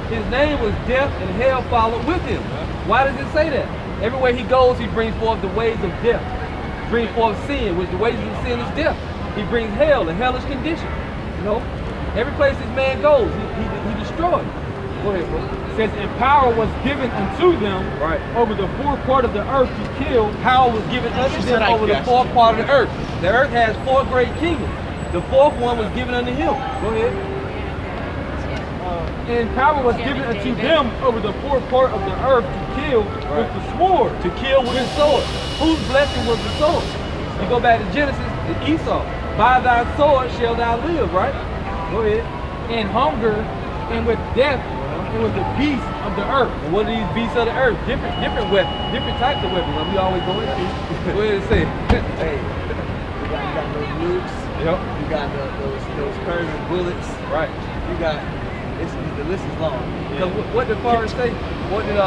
His name was death, and hell followed with him. Why does it say that? Everywhere he goes, he brings forth the ways of death. Brings forth sin, which the ways of sin is death. He brings hell, the hellish condition. You know, every place this man goes, he destroys. Go ahead, bro. It says, and power was given unto them over the fourth part of the earth to kill. Power was given unto them over the fourth part of the earth. The earth has 4 great kingdoms. The 4th one was given unto him. Go ahead. And power was given unto them over the fourth part of the earth to kill with the sword. To kill with the sword. Whose blessing was the sword? You go back to Genesis, Esau. By thy sword shall thou live, right? Go ahead. And hunger, and with death, and with the beasts of the earth. And what are these beasts of the earth? Different weapons, different types of weapons. Like we always go into. Go ahead and say. Hey, you got those nukes. Yep. You got those curving bullets. Right. You got. The list is long. Because what did Forrest say? What did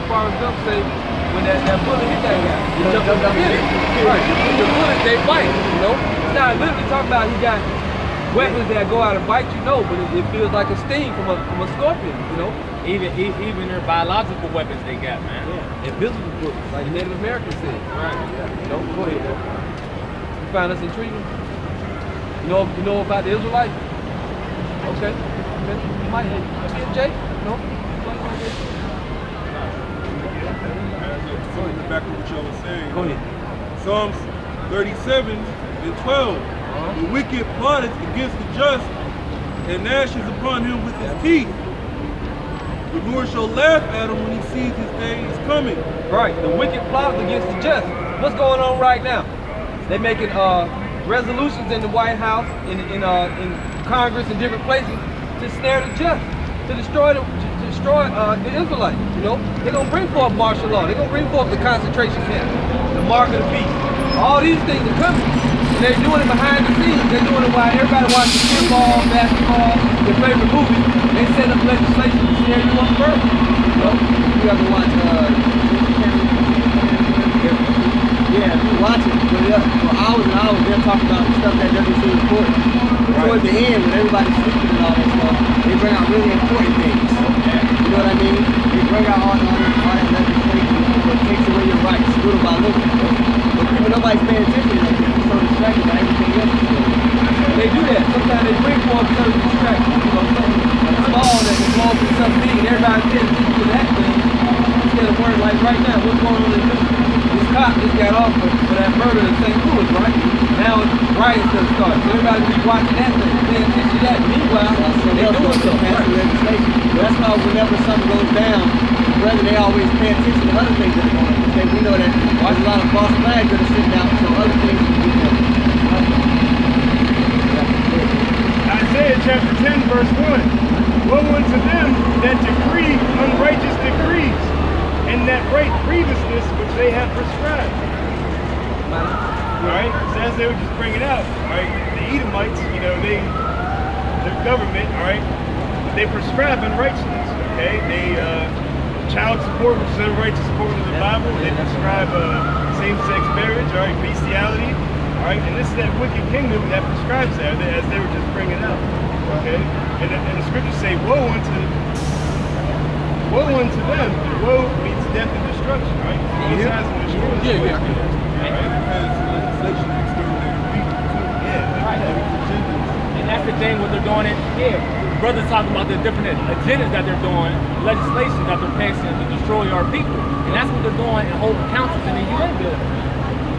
Forrest Gump say when that bullet hit that guy? He jumped up and hit it. Right. The bullets, they bite, you know? It's not literally talking about he got weapons that go out and bite you, no, but it feels like a sting from a scorpion, you know? Even their biological weapons they got, man. Yeah. Invisible bullets, like the Native Americans said. Right. Yeah. You know, go ahead, bro. You find us intriguing? You know about the Israelites? Okay. Might be a Jay? No? Something back to what y'all was saying. Go ahead. Psalms 37 and 12. The wicked plotteth against the just, and gnashes upon him with his teeth. The Lord shall laugh at him when he sees his day is coming. Right. The wicked plotteth against the just. What's going on right now? They're making resolutions in the White House, in Congress, in different places, to snare the just, to destroy the Israelites. You know, they're gonna bring forth martial law. They're gonna bring forth the concentration camp, the mark of the beast. All these things are coming. And they're doing it behind the scenes. They're doing it while everybody watches football, basketball, their favorite movie. They set up legislation to snare you up first. You know, You have to watch. Yeah, you watch it for hours and hours. They're talking about stuff that doesn't seem important. Towards the end, when everybody's sleeping and all that stuff, they bring out really important things. You know what I mean? They bring out all that legislation that takes away your rights, little by little. But people, nobody's paying attention to that. They're so distracted by everything else. they do that. Sometimes they bring forth certain distractions. You know, something small that can blow up into something big, and everybody pays attention to that thing instead of worrying like right now, what's going on in this? This cop just got off for that murder in St. Louis, right? Now riots gonna start. So everybody be watching that thing, paying attention to that. Meanwhile, they doing something. That's why whenever something goes down, brethren, they always pay attention to other things that are going on. Because we know that there's a lot of false flags that are sitting out, so other things can be done. Isaiah chapter 10, verse 1. Woe unto them that decree unrighteous decrees, and that write grievousness which they have prescribed. Alright, so as they were just bringing out, alright, the Edomites, you know, their government, alright, they prescribe unrighteousness, okay? They, child support, which is unrighteous according to the Bible, they prescribe same-sex marriage, alright, bestiality, alright, and this is that wicked kingdom that prescribes that, as they were just bringing out, okay? And the scriptures say, woe unto them. Woe means death and destruction, right? He has and destroys. And that's the thing, what they're doing it here. Brothers talking about the different agendas that they're doing, legislation that they're passing to destroy our people. And that's what they're doing in holding councils in the UN building.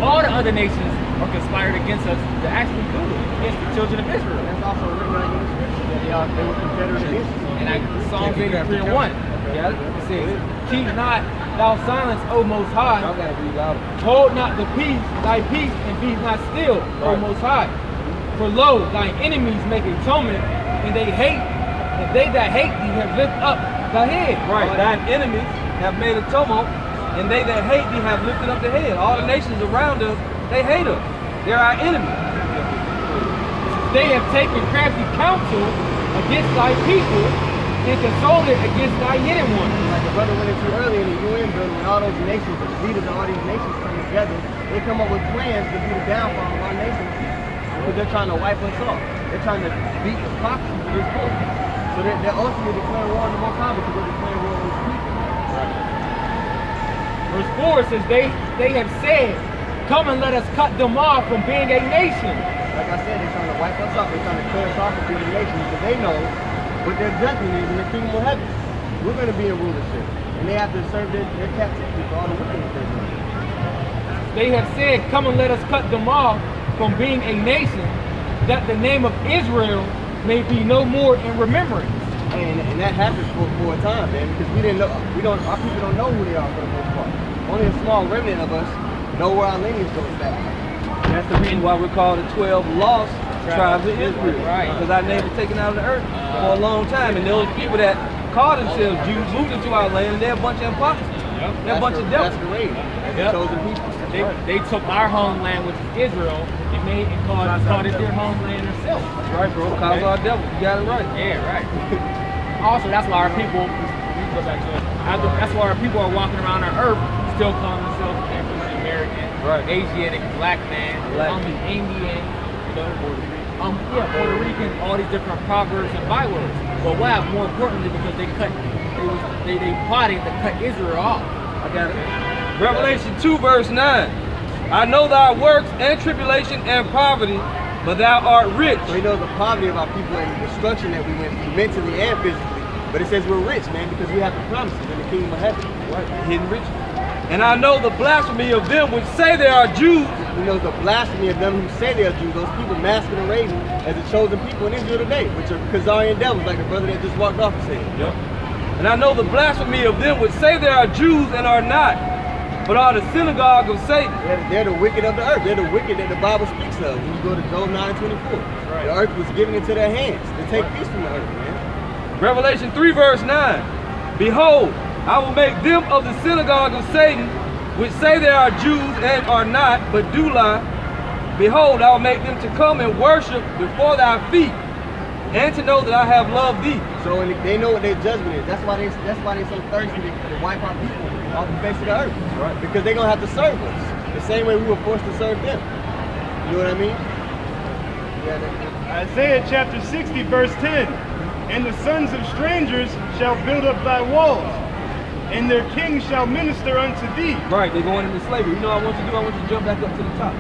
All the other nations are conspired against us to actually do it against the children of Israel. That's also written out in the scripture that they were confederate against us. And Psalms 83 and 1. Yeah, It says, keep not thou silence, O Most High. y'all gotta be louder. Hold not thy peace, and be not still, O Most High. For lo, thine enemies make atonement, and they that hate thee have lifted up thy head. Right, thine enemies have made a tumult, and they that hate thee have lifted up their head. All the nations around us, they hate us. They're our enemies. They have taken crafty counsel against thy people, and consulted against thy hidden ones. Like the brother went into earlier in the UN building, when all those nations, the leaders of all these nations come together, they come up with plans to be the downfall of our nation. Because they're trying to wipe us off. They're trying to beat the prophecy to this point. So they're ultimately declaring war on the Most High because they're declaring war on his people. Verse 4 says, they have said, come and let us cut them off from being a nation. Like I said, they're trying to wipe us out. They're trying to cut us off from being a nation because they know what their judgment is in the kingdom of heaven. We're going to be in rulership. And they have to serve their captivity for all the wickedness they're doing. They have said, come and let us cut them off from being a nation, that the name of Israel may be no more in remembrance. And that happens for a time, man, because our people don't know who they are for the most part. Only a small remnant of us know where our lineage goes back. And that's the reason why we're called the 12 lost tribes of Israel. Right. Because our name was taken out of the earth for a long time. And those people that call themselves Jews moved into our land, and they're a bunch of imposters. They're a bunch of devils. That's chosen people. They took our homeland, which is Israel, and called it their homeland themselves. That's right, bro. Cause our devils. You got it right. Yeah, right. Also, that's why our people, that's why our people are walking around our earth still calling themselves African American, Asiatic, black man, Indian, Puerto Rican, all these different proverbs and bywords. But why? More importantly, because they plotted to cut Israel off. I got it. Revelation 2 verse 9. I know thy works and tribulation and poverty, but thou art rich. So he knows the poverty of our people and the destruction that we went through mentally and physically. But it says we're rich, man, because we have the promises in the kingdom of heaven. Right, hidden riches. And I know the blasphemy of them which say they are Jews. He knows the blasphemy of them who say they are Jews, those people masquerading as the chosen people in Israel today, which are Khazarian devils, like the brother that just walked off and said. Yep. And I know the blasphemy of them which say they are Jews and are not, but are the synagogue of Satan. They're the wicked of the earth. They're the wicked that the Bible speaks of. When you go to Job 9:24, the earth was given into their hands to take peace from the earth, man. Revelation 3 verse 9. Behold, I will make them of the synagogue of Satan, which say they are Jews and are not, but do lie. Behold, I will make them to come and worship before thy feet, and to know that I have loved thee. So they know what their judgment is. That's why they're so thirsty to wipe out people off the face of the earth. Right. Because they're gonna have to serve us the same way we were forced to serve them. You know what I mean? Yeah. Isaiah chapter 60 verse 10. And the sons of strangers shall build up thy walls, and their kings shall minister unto thee. Right, they're going into slavery. You know what I want you to do? I want you to jump back up to the top.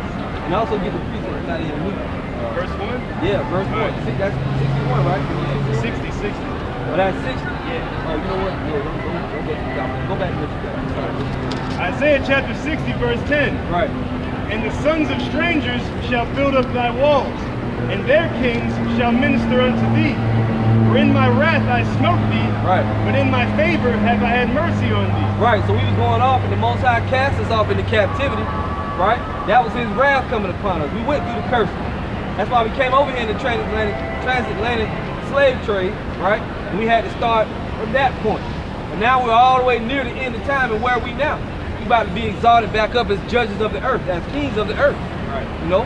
And also get the precepts out of your meat. Verse 1? Yeah, verse 1. Right. See, that's 61, right? 60. Well, that's 60? Yeah. Oh, you know what? Yeah, don't go to the top. Go back to what you got. Isaiah chapter 60 verse 10. Right. And the sons of strangers shall build up thy walls, and their kings shall minister unto thee. For in my wrath I smote thee, but in my favor have I had mercy on thee. Right, so we was going off, and the Most High cast us off into captivity, right? That was his wrath coming upon us. We went through the curse. That's why we came over here in the transatlantic slave trade, right? And we had to start from that point. And now we're all the way near the end of time, and where are we now? We're about to be exalted back up as judges of the earth, as kings of the earth. Right. You know?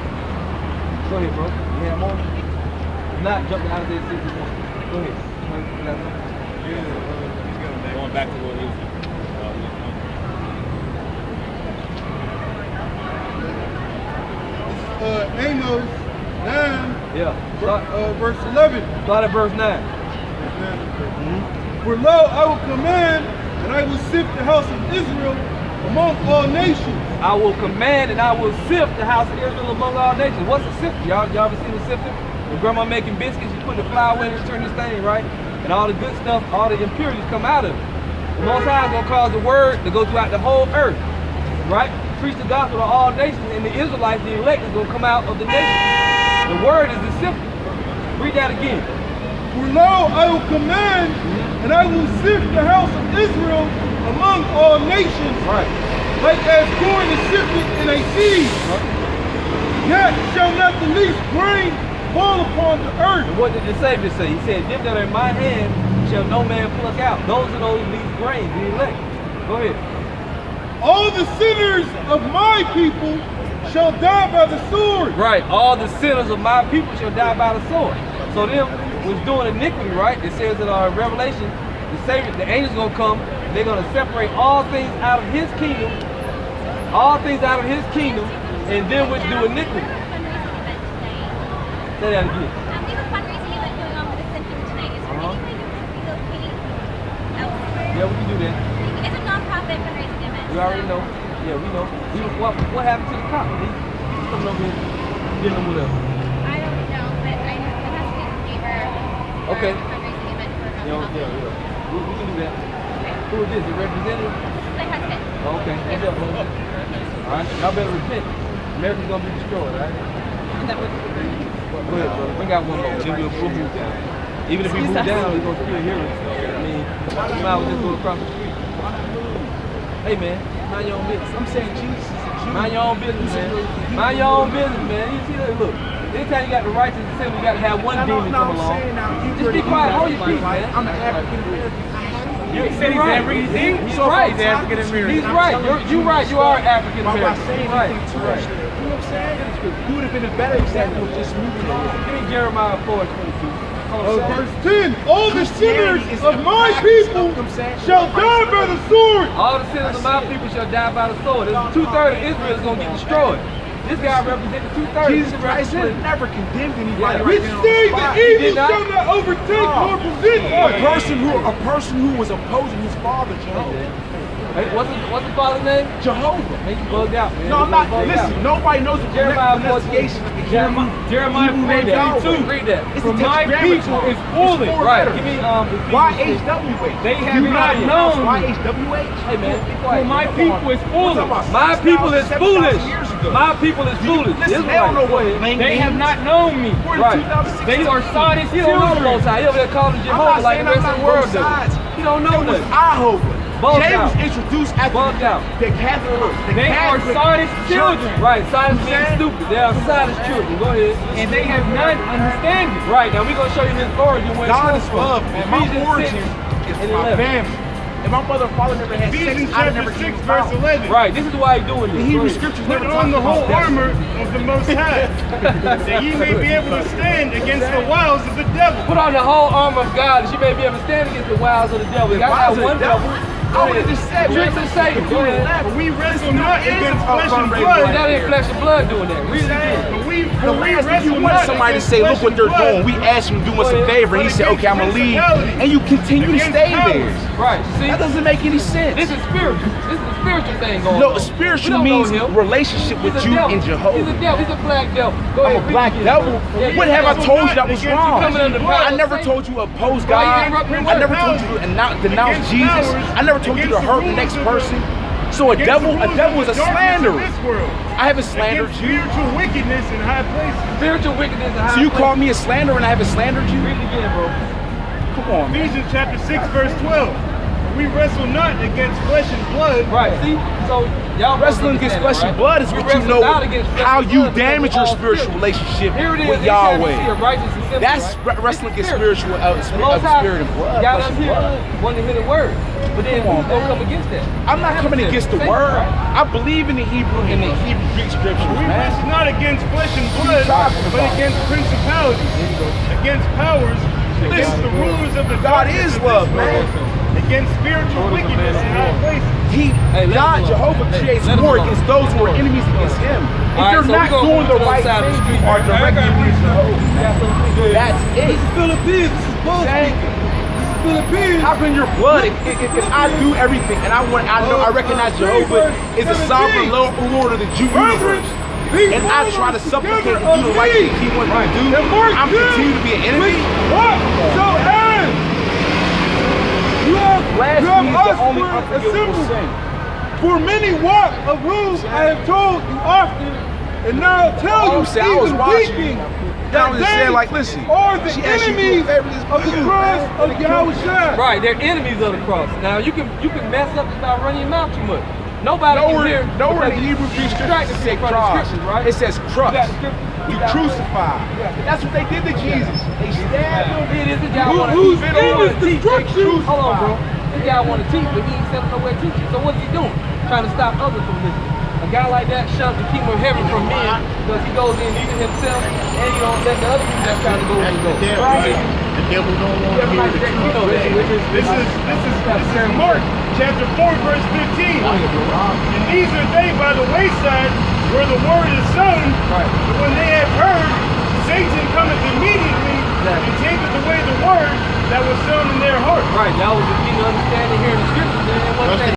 Go ahead, bro. You have more? If not, jump down to Isaiah 61. Go ahead. Going back to what he was Amos 9, verse 11. Start at verse 9. For lo, I will command, and I will sift the house of Israel among all nations. I will command, and I will sift the house of Israel among all nations. What's a sifter? Y'all ever seen a sifter? When grandma making biscuits, you put the flour in and turn this thing, right? And all the good stuff, all the impurities come out of it. The Most High is going to cause the word to go throughout the whole earth, right? Preach the gospel to all nations, and the Israelites, the elect, is going to come out of the nations. The word is the sifter. Read that again. For lo, I will command, and I will sift the house of Israel among all nations, like as corn is sifted in a sieve. Yet shall not the least grain fall upon the earth. And what did the Savior say? He said, them that are in my hand shall no man pluck out. Those are those least grains, the elect. Go ahead. All the sinners of my people shall die by the sword. Right, all the sinners of my people shall die by the sword. So them was doing iniquity, right? It says in Revelation, the Savior, the angel's gonna come, they're gonna separate all things out of his kingdom, and them which do iniquity. Say that again. We have a fundraising event going on with the Symphony tonight. Is there any way Yeah, we can do that. It's a non-profit fundraising event. We already know. Yeah, we know. What happened to the cop? He's coming over here dealing with us. I don't know, but I know it has to be a favor for Okay. a fundraising event for Yeah. We can do that. Okay. Who is this? The representative? My husband. Oh, okay. What's up, bro? All right. Y'all better repent. America's gonna be destroyed, all right? Go ahead, bro. Bring out one more. Then we'll move down. Even if we move down, we're gonna still hear it. I mean, you might as well just go across the street. Hey, man. Mind your own business. I'm saying Jesus. Mind your own business, man. Mind your own business, man. You see that? Look. Anytime you got the righteous assembly, you got to have one demon come along. Just be quiet. Hold your peace, man. I'm an African American. You said he's everything. He's right. He's African American. He's right. You're right. You are African American. Saying Right. anything to Right. us, you know what I'm saying? You would have been a better example of just moving on. Give me Jeremiah 4:22. Verse 10, all the sinners of my people shall die by the sword. All the sinners of my people shall die by the sword. There's 2/3 of Israel is going to get destroyed. This guy represented 2/3. Jesus Christ would have never condemned anybody Which right now. say the He evil did not. shall not overtake nor possess A person who was opposing his father, Jehovah. Hey, what's the father's name? Jehovah. Hey, you bugged out, man. No, I'm You not. bugged Listen, out. nobody knows the Jeremiah pronunciation of the Hebrew. Jeremiah Hebrew name 4:22. Yahweh. Read that. It's For a my tetragrammaton. people is It's foolish. four Right. letters. Give me YHWH. They have not known me. YHWH. Hey, man. Be For quiet. my people is foolish. My people is 7,000 foolish. years ago. My people is foolish. Listen, they don't know what language They have not known me. Right. They are Sardis You don't know the children. Most High. He over there calling Jehovah like the rest of the world does. You don't know It was that. Jehovah. Bugged James out. introduced after Bugged out. the Catholic. They are Sardis children. Right. Silence means saying? stupid. They are silent children. Go ahead. And they have not understanding. Right. Now we're going to show you his origin where it God comes is from. love, man. My Ephesians origin 6 is and my 11. family. If my mother and father never had sex, Ephesians I'd chapter never 6, came verse about. 11. Right. This is why he's doing The this. Hebrew Go ahead. scriptures Put never on the talk whole about that. armor of the Most High, that ye may be able to stand against the wiles of the devil. Put on the whole armor of God that you may be able to stand against the wiles of the devil. You got to have one devil. I would have just said, Tricks of Satan. Go ahead. For we wrestle not against flesh and But blood. that ain't flesh and blood doing that. Read it again. But we The last thing you wrestle want not somebody to against say, look flesh what and they're blood, doing. We asked him to do us a favor, and he said, okay, I'm gonna leave, and you continue to against stay powers. there. Right. See? That doesn't make any sense. This is spiritual. This is a spiritual thing going on. No, We spiritual don't know means him. relationship with He's a you devil. and Jehovah. He's a devil. He's a black devil. Go I'm ahead. a black read it devil. again. What have I told you that was wrong? Coming under the power I of never Satan. told you to oppose Why you God. interrupt me? I never told you to denounce Against Jesus. powers, I never told you to against hurt the the next rulers of the- person. So a against devil the rulers is a of the darkness of slanderer. this world, I haven't slandered against you. spiritual wickedness in high places. Spiritual wickedness. and So high you call places. me a slanderer and I haven't slandered you? Read it again, bro. Come on, man. Ephesians chapter 6, verse 12. We wrestle not against flesh and blood. Right. See? So y'all Wrestling against flesh and blood is We what you wrestle know not against flesh how and you blood because damage we're your all spiritual spiritual. relationship Here it is. with Anytime you see a Yahweh. righteous assembly, That's right? wrestling It's against spiritual The Most High spirit and blood. got flesh us and here blood. wanting to hear the word. But then Come on, who's going to man. come against that? I'm not coming against the Satan, word. right? I believe in the Hebrew Greek scriptures, We man. wrestle not against flesh and blood, talking but about? against principalities, against powers, against the rulers of the God darkness is of love, this man. world, against spiritual wickedness in high places. Hey, let God, him alone. Jehovah Hey, creates let him war alone. against those who are enemies against him. If All right, you're so not we gonna doing move the to the right side of the thing, street. you are directly against Jehovah. That's it. This is Philippines. This is both. Saying, This is Philippines. how can your blood, if I do everything and I recognize Jehovah is the sovereign Lord of the Jew universe, and I try to supplicate to do the right thing he wants me to do, I'm continuing to be an enemy? What? So end. You have Blasphemy is the us only for a unforgivable symbol. sin. For many walk of rules I have told you often, and now tell you, I'm saying, I was even watching. weeping, I that was just they saying, like, listen, are the she asked you to do a enemies favor, this of the dude, cross man. of Yahushua. Right, they're enemies of the cross. Now you can mess up just by running your mouth too much. Nobody can hear. Nowhere because in the Hebrew Greek distracted scriptures say from the cross. scriptures, right? It says You crux. got the scriptures. You got- crucified. That's what they did to Jesus. They stabbed him. It is. This guy want to Whose teach. end is destruction? Hold on, bro. This guy want to teach, but he ain't sending nowhere teaching. So what's he doing? Trying to stop others from listening. A guy like that shuns the kingdom of heaven from men because he goes in to himself and he don't let the other people that's trying to go in and go. The devil don't want to hear the You know that. This is Mark chapter 4, verse 15. And these are they by the wayside where the word is sown, Right. but when they have heard, Satan cometh immediately and taketh away the word that was sown in their heart. Right. Y'all was just getting understanding here in the I'm saying.